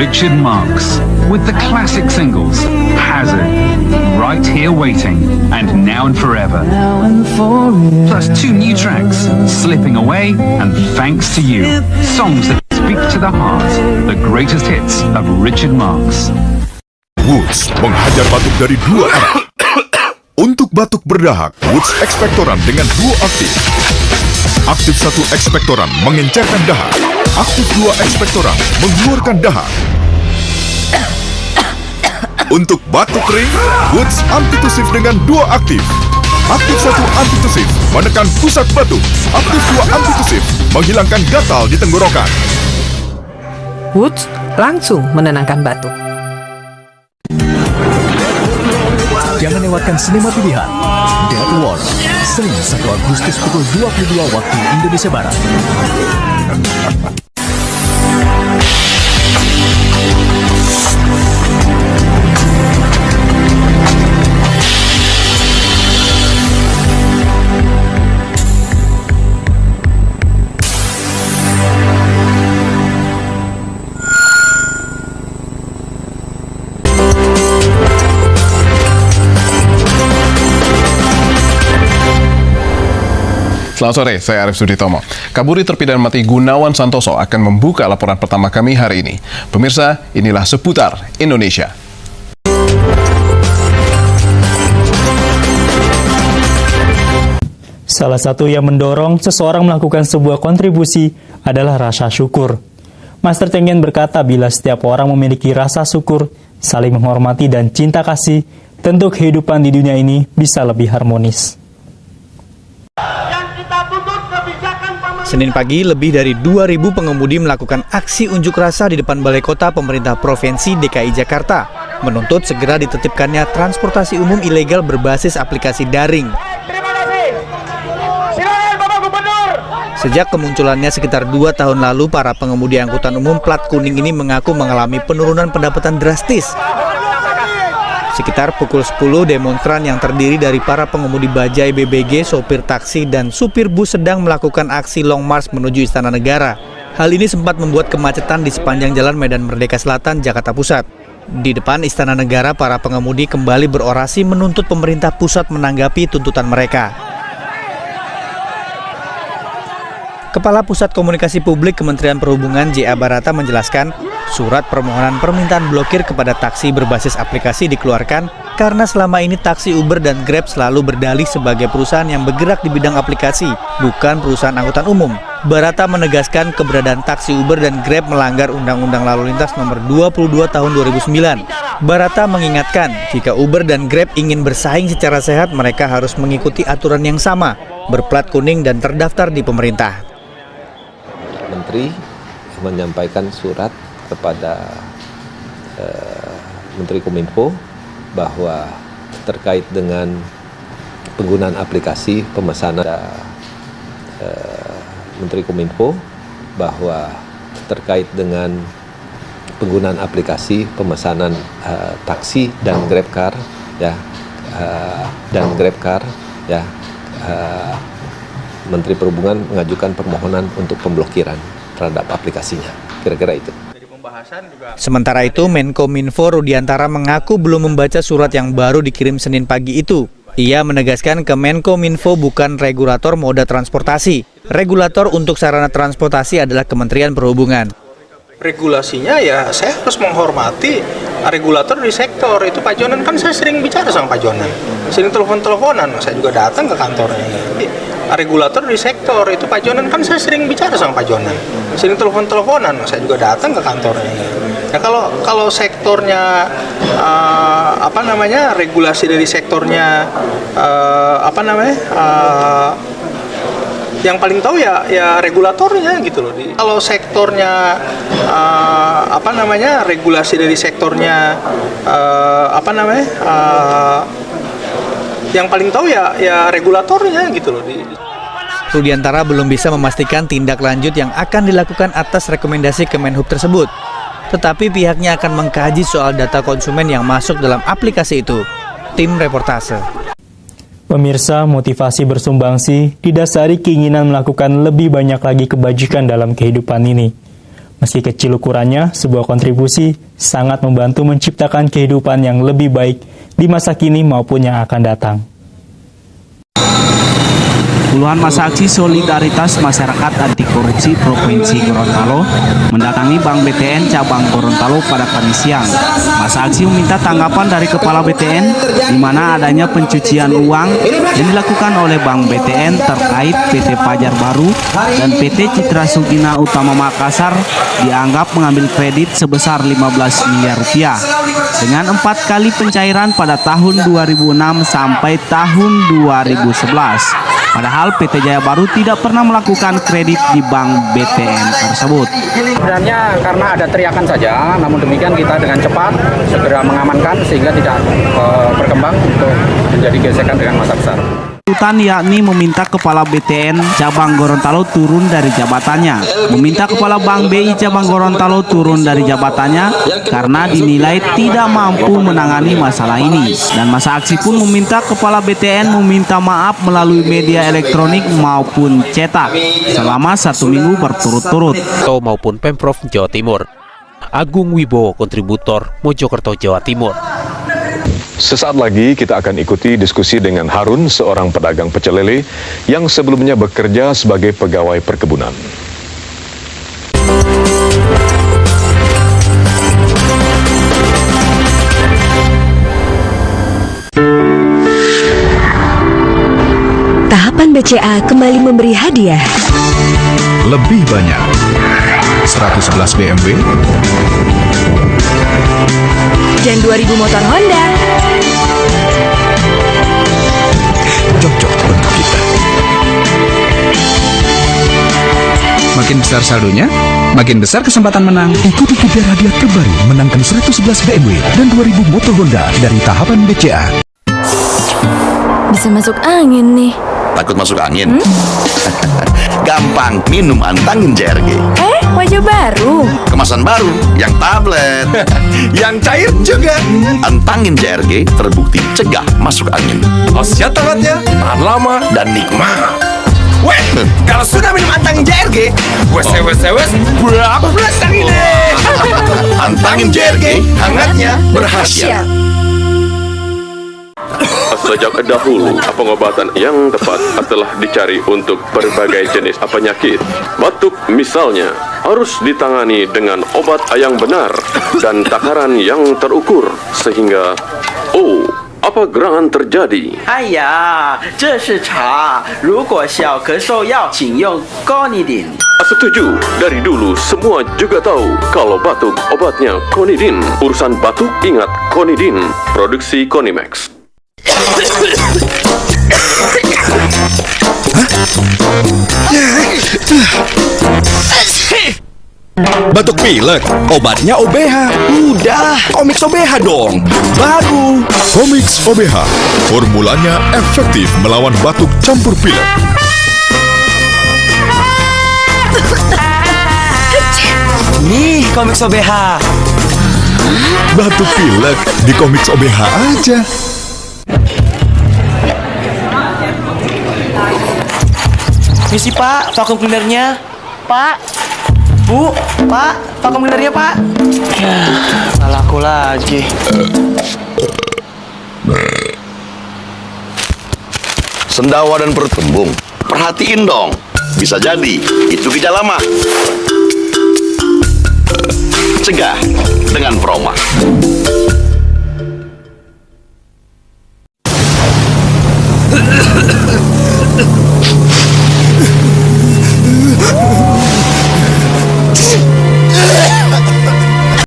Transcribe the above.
Richard Marx, with the classic singles Hazard, Right Here Waiting, and Now and Forever. Plus 2 new tracks, Slipping Away and Thanks to You. Songs that speak to the heart, the greatest hits of Richard Marx. Woods menghajar batuk dari 2 arah. Untuk batuk berdahak, Woods ekspektoran dengan duo aktif. Aktif 1 ekspektoran mengencerkan dahak. Aktif 2 ekspektoran mengeluarkan dahak. Untuk batuk kering, Woods antitusif dengan duo aktif. Aktif 1 antitusif menekan pusat batuk. Aktif 2 antitusif menghilangkan gatal di tenggorokan. Woods langsung menenangkan batuk. Jangan lewatkan sinema pilihan Dead War, Senin 1 Agustus pukul 22 waktu Indonesia Barat. Selamat sore, saya Arif Suditomo. Kaburi terpidana mati Gunawan Santoso akan membuka laporan pertama kami hari ini. Pemirsa, inilah seputar Indonesia. Salah satu yang mendorong seseorang melakukan sebuah kontribusi adalah rasa syukur. Master Cheng Yen berkata bila setiap orang memiliki rasa syukur, saling menghormati dan cinta kasih, tentu kehidupan di dunia ini bisa lebih harmonis. Senin pagi, lebih dari 2.000 pengemudi melakukan aksi unjuk rasa di depan Balai Kota Pemerintah Provinsi DKI Jakarta, menuntut segera ditertibkannya transportasi umum ilegal berbasis aplikasi daring. Sejak kemunculannya sekitar 2 tahun lalu, para pengemudi angkutan umum plat kuning ini mengaku mengalami penurunan pendapatan drastis. Sekitar pukul 10, demonstran yang terdiri dari para pengemudi bajai BBG, sopir taksi, dan supir bus sedang melakukan aksi long march menuju Istana Negara. Hal ini sempat membuat kemacetan di sepanjang Jalan Medan Merdeka Selatan, Jakarta Pusat. Di depan Istana Negara, para pengemudi kembali berorasi menuntut pemerintah pusat menanggapi tuntutan mereka. Kepala Pusat Komunikasi Publik Kementerian Perhubungan J.A. Barata menjelaskan, surat permohonan permintaan blokir kepada taksi berbasis aplikasi dikeluarkan karena selama ini taksi Uber dan Grab selalu berdalih sebagai perusahaan yang bergerak di bidang aplikasi, bukan perusahaan angkutan umum. Barata menegaskan keberadaan taksi Uber dan Grab melanggar Undang-Undang Lalu Lintas Nomor 22 Tahun 2009. Barata mengingatkan, jika Uber dan Grab ingin bersaing secara sehat, mereka harus mengikuti aturan yang sama, berplat kuning dan terdaftar di pemerintah. Menteri menyampaikan surat kepada Menteri Kominfo bahwa terkait dengan penggunaan aplikasi pemesanan Menteri Kominfo bahwa terkait dengan penggunaan aplikasi pemesanan taksi dan GrabCar Menteri Perhubungan mengajukan permohonan untuk pemblokiran terhadap aplikasinya. Kira-kira itu. Sementara itu, Menkominfo Rudiantara mengaku belum membaca surat yang baru dikirim Senin pagi itu. Ia menegaskan ke Menkominfo bukan regulator moda transportasi. Regulator untuk sarana transportasi adalah Kementerian Perhubungan. Regulasinya ya saya harus menghormati regulator di sektor. Itu Pak Jonan, kan saya sering bicara sama Pak Jonan. Sering telepon-teleponan, saya juga datang ke kantornya. Regulator di sektor, itu Pak Jonan, kan saya sering bicara sama Pak Jonan. Sering telepon-teleponan, saya juga datang ke kantornya. Nah, kalau sektornya regulasi dari sektornya yang paling tahu ya regulatornya gitu loh. Kalau sektornya regulasi dari sektornya yang paling tahu ya regulatornya gitu loh. Rudiantara belum bisa memastikan tindak lanjut yang akan dilakukan atas rekomendasi Kemenhub tersebut. Tetapi pihaknya akan mengkaji soal data konsumen yang masuk dalam aplikasi itu. Tim Reportase. Pemirsa, motivasi bersumbangsi didasari keinginan melakukan lebih banyak lagi kebajikan dalam kehidupan ini. Meski kecil ukurannya, sebuah kontribusi sangat membantu menciptakan kehidupan yang lebih baik di masa kini maupun yang akan datang. Puluhan masa aksi solidaritas masyarakat anti korupsi Provinsi Gorontalo mendatangi Bank BTN cabang Gorontalo pada Kamis siang. Masa aksi meminta tanggapan dari Kepala BTN di mana adanya pencucian uang yang dilakukan oleh Bank BTN terkait PT Fajar Baru dan PT Citra Sugina Utama Makassar dianggap mengambil kredit sebesar 15 miliar rupiah dengan 4 kali pencairan pada tahun 2006 sampai tahun 2011. Padahal PT Jaya Baru tidak pernah melakukan kredit di Bank BTN tersebut. Sebenarnya karena ada teriakan saja, namun demikian kita dengan cepat segera mengamankan sehingga tidak berkembang untuk menjadi gesekan dengan massa besar. Tuntutan yakni meminta Kepala BTN cabang Gorontalo turun dari jabatannya, meminta Kepala Bank BI cabang Gorontalo turun dari jabatannya karena dinilai tidak mampu menangani masalah ini. Dan masa aksi pun meminta Kepala BTN meminta maaf melalui media elektronik maupun cetak selama 1 minggu berturut-turut. Maupun Pemprov Jawa Timur. Agung Wibowo, kontributor Mojokerto, Jawa Timur. Sesaat lagi kita akan ikuti diskusi dengan Harun, seorang pedagang pecel lele yang sebelumnya bekerja sebagai pegawai perkebunan. Tahapan BCA kembali memberi hadiah. Lebih banyak 111 BMW dan 2000 motor Honda. Cocok untuk kita. Makin besar saldonya, makin besar kesempatan menang. Ikuti kejar hadiah terbaru menangkan 111 BMW dan 2000 motor Honda dari tahapan BCA. Bisa masuk angin nih. Takut masuk angin? Gampang, minum Antangin JRG. Wajah baru. Kemasan baru, yang tablet. Yang cair juga. Antangin JRG terbukti cegah masuk angin. Khasiat tangannya tahan lama dan nikmat. Weh, kalau sudah minum Antangin JRG, wes berapa belas ini? Antangin JRG, hangatnya berkhasiat. Sejak dahulu, pengobatan yang tepat telah dicari untuk berbagai jenis penyakit. Batuk misalnya, harus ditangani dengan obat yang benar dan takaran yang terukur, sehingga, apa gerangan terjadi? Setuju, dari dulu semua juga tahu kalau batuk obatnya Konidin. Urusan batuk ingat Konidin, produksi Konimax. Batuk pilek, obatnya OBH. Udah, Komix OBH dong. Baru Komix OBH, formulanya efektif melawan batuk campur pilek. Nih, Komix OBH. Batuk pilek di Komix OBH aja. Misi Pak, vakum cleanernya. Pak, Bu, Pak, vakum cleanernya Pak. Nggak laku lagi. Sendawa dan perut kembung, perhatiin dong. Bisa jadi itu gejala mah. Cegah dengan Proma.